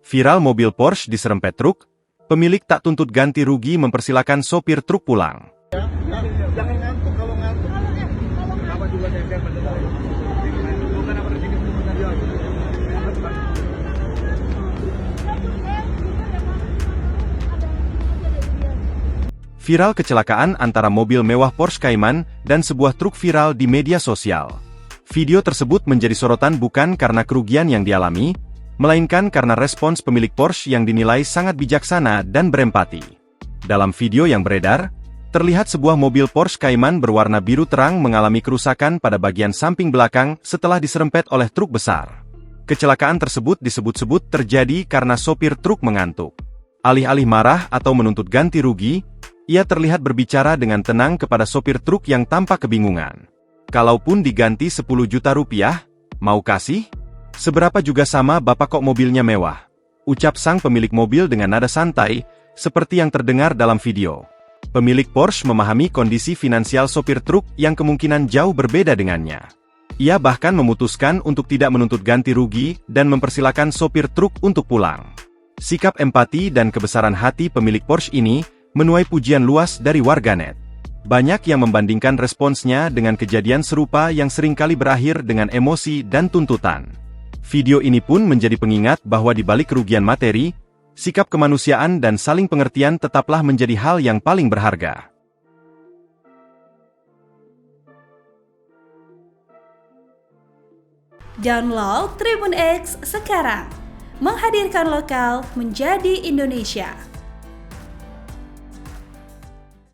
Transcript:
Viral mobil Porsche diserempet truk, pemilik tak tuntut ganti rugi mempersilakan sopir truk pulang. Jangan ngantuk, kalau ngantuk. Apa juga saya pada saya. Bukan apa sini Viral kecelakaan antara mobil mewah Porsche Cayman dan sebuah truk viral di media sosial. Video tersebut menjadi sorotan bukan karena kerugian yang dialami, melainkan karena respons pemilik Porsche yang dinilai sangat bijaksana dan berempati. Dalam video yang beredar, terlihat sebuah mobil Porsche Cayman berwarna biru terang mengalami kerusakan pada bagian samping belakang setelah diserempet oleh truk besar. Kecelakaan tersebut disebut-sebut terjadi karena sopir truk mengantuk. Alih-alih marah atau menuntut ganti rugi, ia terlihat berbicara dengan tenang kepada sopir truk yang tampak kebingungan. Kalaupun diganti 10 juta rupiah, mau kasih? Seberapa juga sama bapak kok mobilnya mewah? Ucap sang pemilik mobil dengan nada santai, seperti yang terdengar dalam video. Pemilik Porsche memahami kondisi finansial sopir truk yang kemungkinan jauh berbeda dengannya. Ia bahkan memutuskan untuk tidak menuntut ganti rugi dan mempersilakan sopir truk untuk pulang. Sikap empati dan kebesaran hati pemilik Porsche ini menuai pujian luas dari warganet. Banyak yang membandingkan responsnya dengan kejadian serupa yang seringkali berakhir dengan emosi dan tuntutan. Video ini pun menjadi pengingat bahwa di balik kerugian materi, sikap kemanusiaan dan saling pengertian tetaplah menjadi hal yang paling berharga. Download Tribun X sekarang, menghadirkan lokal menjadi Indonesia.